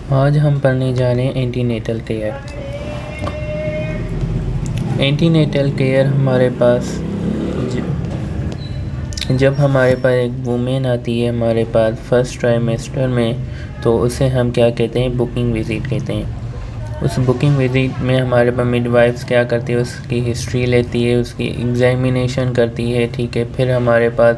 आज हम पढ़ने जा रहे हैं एंटीनेटल केयर। एंटीनेटल केयर हमारे पास जब हमारे पास एक वुमेन आती है हमारे पास फर्स्ट ट्राइमेस्टर में, तो उसे हम क्या कहते हैं, बुकिंग विज़िट कहते हैं। उस बुकिंग विज़िट में हमारे पास मिडवाइफ्स क्या करती है, उसकी हिस्ट्री लेती है, उसकी एग्जामिनेशन करती है, ठीक है। फिर हमारे पास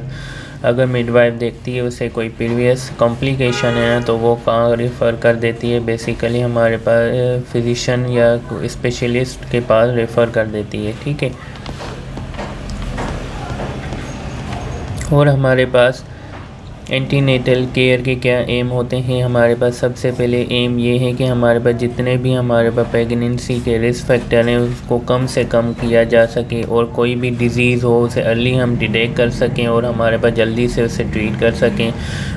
अगर मिडवाइफ देखती है उसे कोई प्रीवियस कॉम्प्लिकेशन है ना, तो वो कहाँ रेफ़र कर देती है, बेसिकली हमारे पास फिजिशियन या स्पेशलिस्ट के पास रेफ़र कर देती है, ठीक है। और हमारे पास एंटीनेटल केयर के क्या एम होते हैं। हमारे पास सबसे पहले एम ये है कि हमारे पास जितने भी हमारे पास प्रेगनेंसी के रिस्क फैक्टर हैं उसको कम से कम किया जा सके, और कोई भी डिज़ीज़ हो उसे अर्ली हम डिटेक्ट कर सकें और हमारे पास जल्दी से उसे ट्रीट कर सकें।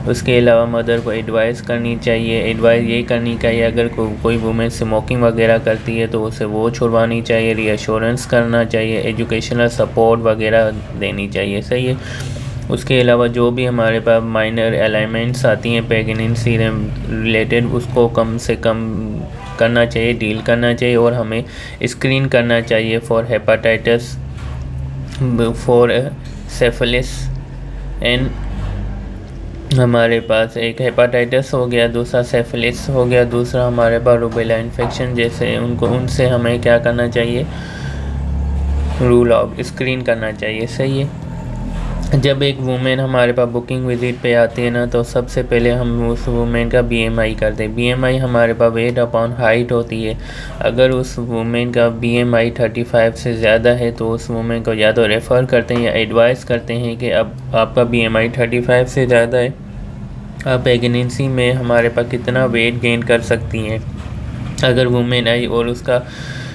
उसके अलावा मदर को एडवाइस करनी चाहिए, एडवाइस ये करनी चाहिए अगर कोई वुमेन स्मोकिंग वगैरह करती है तो उसे वो छुड़वानी चाहिए, रीअश्योरेंस करना चाहिए, एजुकेशनल सपोर्ट वगैरह देनी चाहिए, सही है। उसके अलावा जो भी हमारे पास माइनर अलाइनमेंट्स आती हैं प्रेगनेंसी रिलेटेड, उसको कम से कम करना चाहिए, डील करना चाहिए, और हमें स्क्रीन करना चाहिए for hepatitis, for syphilis and हमारे पास एक हेपाटाइटिस हो गया, दूसरा सिफिलिस हो गया, दूसरा हमारे पास रूबेला इन्फेक्शन, जैसे उनसे हमें क्या करना चाहिए, रूल आउट स्क्रीन करना चाहिए, सही है। जब एक वुमेन हमारे पास बुकिंग विज़िट पे आती है ना, तो सबसे पहले हम उस वुमेन का बीएमआई करते हैं। बीएमआई हमारे पास वेट अपॉन हाइट होती है। अगर उस वुमेन का बीएमआई 35 से ज़्यादा है तो उस वुमेन को या तो रेफ़र करते हैं या एडवाइस करते हैं कि अब आपका बीएमआई 35 से ज़्यादा है, आप प्रेगनेंसी में हमारे पास कितना वेट गेन कर सकती हैं। अगर वुमेन आई और उसका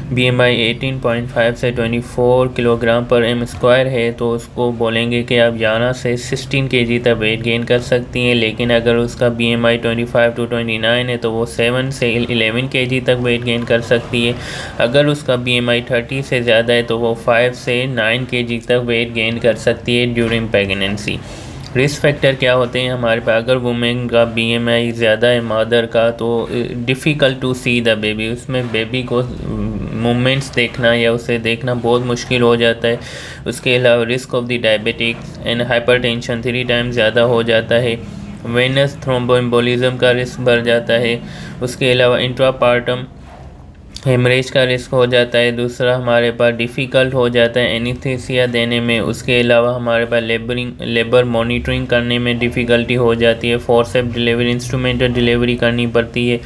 BMI 18.5 से 24 किलोग्राम पर एम स्क्वायर है तो उसको बोलेंगे कि आप 11 से 16 kg तक वेट गेन कर सकती हैं। लेकिन अगर उसका BMI 25 to 29 है तो वो 7 से 11 kg तक वेट गेन कर सकती है। अगर उसका BMI 30 से ज़्यादा है तो वो 5 से 9 kg तक वेट गेन कर सकती है ड्यूरिंग प्रेगनेंसी। रिस्क फैक्टर क्या होते हैं हमारे पास, अगर वुमेन का BMI ज़्यादा है मदर का, तो difficult to see the baby, उसमें बेबी को मूवमेंट्स देखना या उसे देखना बहुत मुश्किल हो जाता है। उसके अलावा risk of the diabetics and hypertension 3 times ज़्यादा हो जाता है। वेनस थ्रोम्बोएम्बोलिज्म का रिस्क बढ़ जाता है। उसके अलावा इंट्रापार्टम हेमरेज का रिस्क हो जाता है। दूसरा हमारे पास डिफ़िकल्ट हो जाता है एनेस्थीसिया देने में। उसके अलावा हमारे पास लेबर मॉनिटरिंग करने में डिफ़िकल्टी हो जाती है। फोर्सेप्स डिलीवरी, इंस्ट्रूमेंटल डिलीवरी करनी पड़ती है।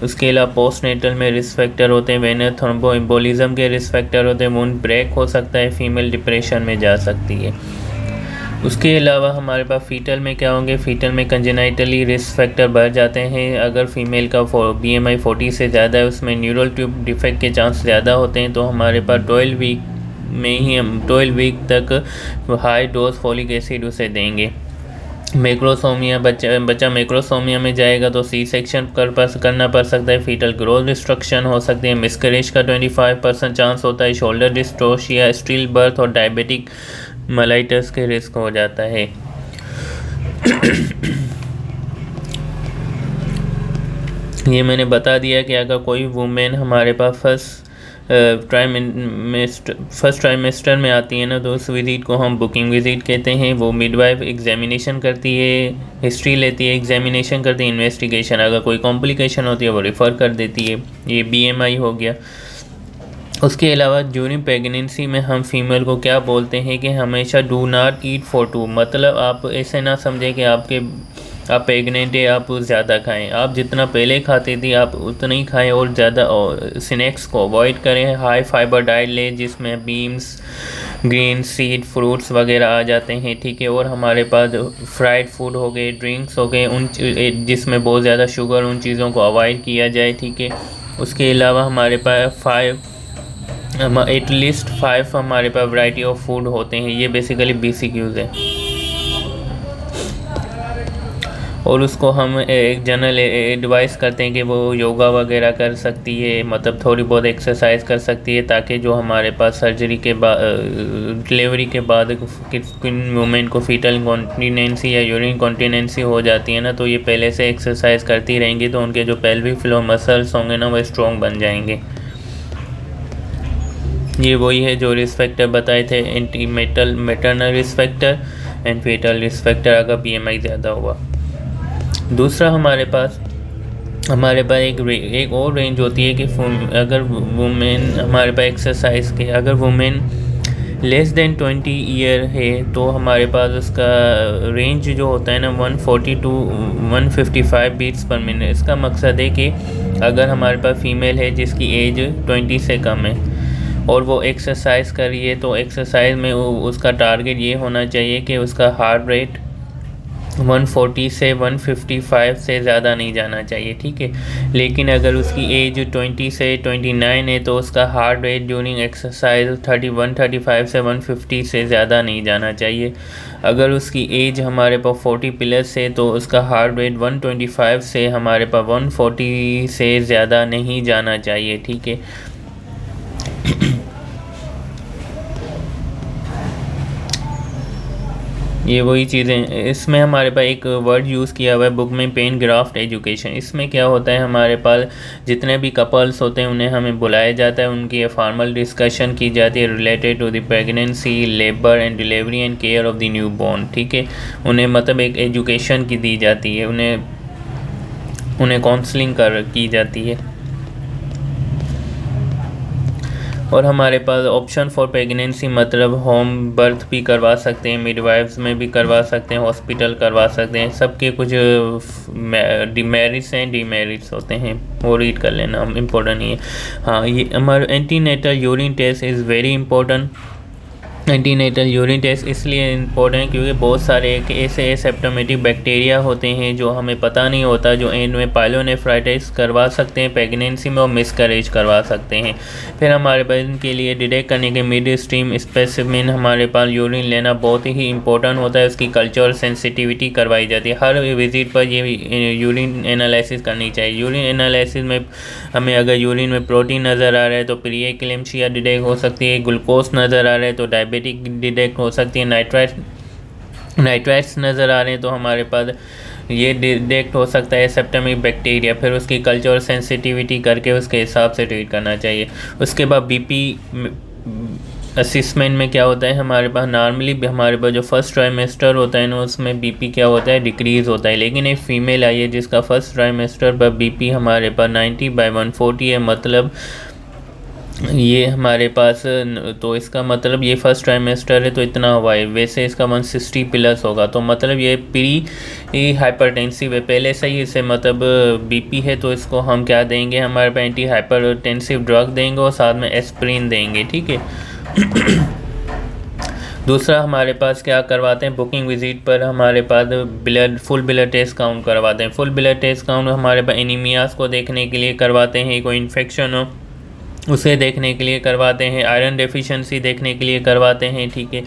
उसके अलावा पोस्टनेटल में रिस्क फैक्टर होते हैं, वेनस थ्रोम्बोएम्बोलिज्म के रिस्क फैक्टर होते हैं, वुंड ब्रेक हो सकता है, फीमेल डिप्रेशन में जा सकती है। उसके अलावा हमारे पास फीटल में क्या होंगे, फीटल में कंजेनाइटली रिस्क फैक्टर बढ़ जाते हैं। अगर फीमेल का BMI 40 से ज़्यादा है, उसमें न्यूरल ट्यूब डिफेक्ट के चांस ज़्यादा होते हैं, तो हमारे पास 12 वीक में ही हम 12 वीक तक हाई डोज फॉलिक एसिड उसे देंगे। मैक्रोसोमिया, बच्चा मैक्रोसोमिया में जाएगा तो सी सेक्शन करना पड़ सकता है, फीटल ग्रोथ डिस्ट्रक्शन हो सकती है, मिसकैरेज का 25% चांस होता है, शोल्डर डिस्ट्रोशिया, स्टिल बर्थ और डायबिटिक मेलाइटस के रिस्क हो जाता है। ये मैंने बता दिया कि अगर कोई वुमेन हमारे पास फर्स्ट ट्राइमेस्टर में आती है ना, तो उस विज़िट को हम बुकिंग विज़िट कहते हैं। वो मिडवाइफ एग्जामिनेशन करती है, हिस्ट्री लेती है, एग्जामिनेशन करती है, इन्वेस्टिगेशन, अगर कोई कॉम्प्लिकेशन होती है वो रेफ़र कर देती है। ये BMI हो गया। उसके अलावा ड्यूरिंग प्रेगनेंसी में हम फीमेल को क्या बोलते हैं कि हमेशा do not eat for two, मतलब आप ऐसे ना समझें कि आप प्रेग्नेंट है आप ज़्यादा खाएं। आप जितना पहले खाती थी आप उतना ही खाएं और ज़्यादा स्नैक्स को अवॉइड करें। हाई फाइबर डाइट लें जिसमें बीन्स, ग्रीन, सीड, फ्रूट्स वगैरह आ जाते हैं, ठीक है। और हमारे पास फ्राइड फूड हो गए, ड्रिंक्स हो गए, जिसमें बहुत ज़्यादा शुगर, उन चीज़ों को अवॉइड किया जाए, ठीक है। उसके अलावा हमारे पास एटलीस्ट 5 हमारे पास वैरायटी ऑफ फूड होते हैं। ये बेसिकली बेसिक यूज़ है। और उसको हम एक जनरल एडवाइस करते हैं कि वो योगा वगैरह कर सकती है, मतलब थोड़ी बहुत एक्सरसाइज कर सकती है, ताकि जो हमारे पास सर्जरी के बाद डिलीवरी के बाद किन वुमेन को फीटल इंकॉन्टीनेंसी या यूरिन इंकॉन्टीनेंसी हो जाती है ना, तो ये पहले से एक्सरसाइज करती रहेंगी तो उनके जो पेल्विक फ्लोर मसल्स होंगे ना वो स्ट्रॉन्ग बन जाएंगे। ये वही है जो रिस्क फैक्टर बताए थे, anti maternal risk factor and fetal risk factor अगर PMI ज़्यादा हुआ। दूसरा हमारे पास एक और रेंज होती है कि अगर वुमेन हमारे पास एक्सरसाइज के, अगर वुमेन लेस देन 20 ईयर है तो हमारे पास उसका रेंज जो होता है ना 140 टू 155 बीट्स पर मिनट। इसका मकसद है कि अगर हमारे पास फीमेल है जिसकी एज 20 से कम है और वो एक्सरसाइज कर रही है, तो एक्सरसाइज में उसका टारगेट ये होना चाहिए कि उसका हार्ट रेट 140 से 155 से ज़्यादा नहीं जाना चाहिए, ठीक है। लेकिन अगर उसकी एज 20 से 29 है तो उसका हार्ट रेट ड्यूरिंग एक्सरसाइज 135 से 150 से ज़्यादा नहीं जाना चाहिए। अगर उसकी एज हमारे पास 40 प्लस है तो उसका हार्ट रेट 125 से हमारे पास 140 से ज़्यादा नहीं जाना चाहिए, ठीक है। ये वही चीज़ें, इसमें हमारे पास एक वर्ड यूज़ किया हुआ है बुक में, पेन ग्राफ्ट एजुकेशन। इसमें क्या होता है, हमारे पास जितने भी कपल्स होते हैं उन्हें हमें बुलाया जाता है, उनकी फॉर्मल डिस्कशन की जाती है related to the pregnancy, labour and delivery and care of the newborn, ठीक है। उन्हें मतलब एक एजुकेशन की दी जाती है, उन्हें काउंसलिंग की जाती है। और हमारे पास ऑप्शन फॉर प्रेगनेंसी मतलब होम बर्थ भी करवा सकते हैं, मिडवाइफ्स में भी करवा सकते हैं, हॉस्पिटल करवा सकते हैं। सबके कुछ डिमेरिट्स हैं, डिमेरिट्स होते हैं, वो रीड कर लेना, इम्पोर्टेंट नहीं है। हाँ, ये हमारा antenatal urine test is very important. Antenatal urine test इसलिए इम्पोर्टेंट क्योंकि बहुत सारे ऐसे एसिम्प्टोमेटिक बैक्टीरिया होते हैं जो हमें पता नहीं होता, जो इनमें पायलोनेफ्राइटिस करवा सकते हैं प्रेगनेंसी में और मिसकैरेज करवा सकते हैं। फिर हमारे पास इनके लिए डिटेक्ट करने के मिड स्ट्रीम स्पेसिमेन हमारे पास यूरिन लेना बहुत ही इंपॉर्टेंट होता है, उसकी कल्चरल सेंसिटिविटी करवाई जाती है। हर विजिट पर ये यूरिन एनालिसिस करनी चाहिए। यूरिन एनालिसिस में हमें अगर यूरिन में प्रोटीन नज़र आ रहा है तो प्री-एक्लेम्पसिया डिटेक्ट हो सकती है, ग्लूकोज नज़र आ रहा है तो डायबिटिक डिटेक्ट हो सकती है, नाइट्राइट्स नज़र आ रहे हैं तो हमारे पास ये डिटेक्ट हो सकता है सेप्टेमिक बैक्टीरिया। फिर उसकी कल्चरल सेंसिटिविटी करके उसके हिसाब से ट्रीट करना चाहिए। उसके बाद BP असिसमेंट में क्या होता है, हमारे पास नॉर्मली हमारे पास जो फर्स्ट ट्राइमेस्टर होता है ना उसमें BP क्या होता है, डिक्रीज़ होता है। लेकिन एक फ़ीमेल आई है जिसका फर्स्ट ट्राइमेस्टर पर BP हमारे पास 90/140 है, मतलब ये हमारे पास, तो इसका मतलब ये फर्स्ट ट्राइमेस्टर है तो इतना हुआ है, वैसे इसका 160 प्लस होगा, तो मतलब ये प्री हाइपरटेंसिव है, पहले से ही इसे मतलब BP है, तो इसको हम क्या देंगे, हमारे पास एंटी हाइपरटेंसिव ड्रग देंगे और साथ में एस्प्रिन देंगे, ठीक है। दूसरा हमारे पास क्या करवाते हैं, बुकिंग विजिट पर हमारे पास फुल ब्लड टेस्ट काउंट करवाते हैं। फुल ब्लड टेस्ट काउंट हमारे पास एनीमियास को देखने के लिए करवाते हैं, कोई इन्फेक्शन हो उसे देखने के लिए करवाते हैं, आयरन डेफिशिएंसी देखने के लिए करवाते हैं, ठीक है।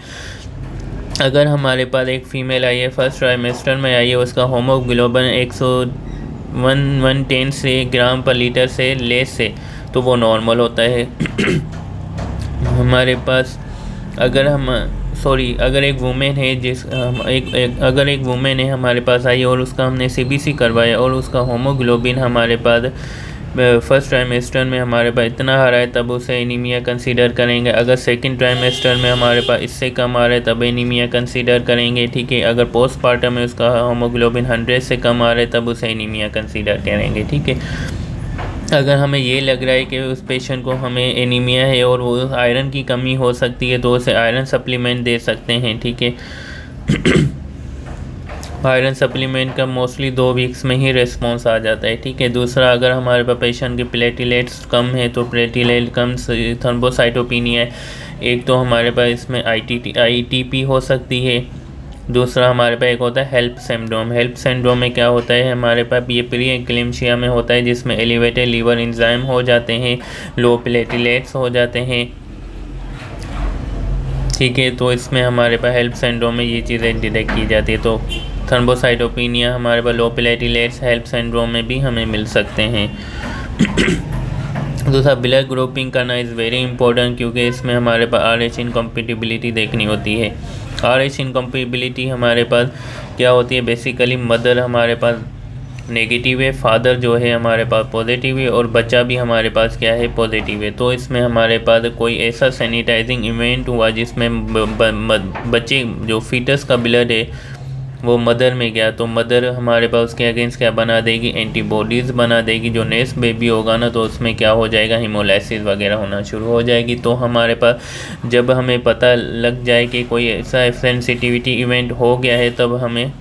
अगर हमारे पास एक फ़ीमेल आई है फर्स्ट ट्राइमेस्टर में आई है, उसका होमोग्लोबिन 110 से ग्राम पर लीटर से लेस से, तो वो नॉर्मल होता है। हमारे पास अगर एक वुमेन है अगर एक वुमेन है हमारे पास आई और उसका हमने CBC करवाया और उसका होमोग्लोबिन हमारे पास फर्स्ट ट्राइमेस्टर में हमारे पास इतना आ रहा है तब उसे एनीमिया कंसीडर करेंगे। अगर सेकंड ट्राइमेस्टर में हमारे पास इससे कम आ रहा है तब एनीमिया कंसीडर करेंगे, ठीक है। अगर पोस्टपार्टम में उसका होमोग्लोबिन 100 से कम आ रहा है तब उसे एनीमिया कंसीडर करेंगे, ठीक है। अगर हमें ये लग रहा है कि उस पेशेंट को हमें एनीमिया है और वो आयरन की कमी हो सकती है तो उसे आयरन सप्लीमेंट दे सकते हैं, ठीक है। आयरन सप्लीमेंट का मोस्टली 2 वीक्स में ही रिस्पॉन्स आ जाता है, ठीक है। दूसरा, अगर हमारे पास पेशेंट के प्लेटिलेट्स कम है तो प्लेटिलेट कम थ्रोम्बोसाइटोपिनिया है, एक तो हमारे पास इसमें ITP हो सकती है। दूसरा हमारे पास एक होता है हेल्प सिंड्रोम। हेल्प सिंड्रोम में क्या होता है, हमारे पास ये प्री-एक्लेम्पसिया में होता है जिसमें एलिवेटेड लीवर एंजाइम हो जाते हैं, लो प्लेटिलेट्स हो जाते हैं, ठीक है। तो इसमें हमारे पास हेल्प सिंड्रोम में ये चीज़ें डिटेक्ट की जाती है। तो थ्रोम्बोसाइटोपिनिया हमारे पास लो प्लेटलेट्स हेल्प सिंड्रोम में भी हमें मिल सकते हैं। दूसरा ब्लड ग्रुपिंग करना इज़ वेरी इंपॉर्टेंट, क्योंकि इसमें हमारे पास RH इनकम्पेटिबिलिटी देखनी होती है। RH इनकम्पेटिबिलिटी हमारे पास क्या होती है, बेसिकली मदर हमारे पास नेगेटिव है, फादर जो है हमारे पास पॉजिटिव है, और बच्चा भी हमारे पास क्या है, पॉजिटिव है। तो इसमें हमारे पास कोई ऐसा सैनिटाइजिंग इवेंट हुआ जिसमें बच्चे जो फीटस का ब्लड है वो मदर में गया, तो मदर हमारे पास उसके अगेंस्ट क्या बना देगी, एंटीबॉडीज़ बना देगी। जो नेक्स्ट बेबी होगा ना, तो उसमें क्या हो जाएगा, हीमोलाइसिस वगैरह होना शुरू हो जाएगी। तो हमारे पास जब हमें पता लग जाए कि कोई ऐसा सेंसिटिविटी इवेंट हो गया है, तब हमें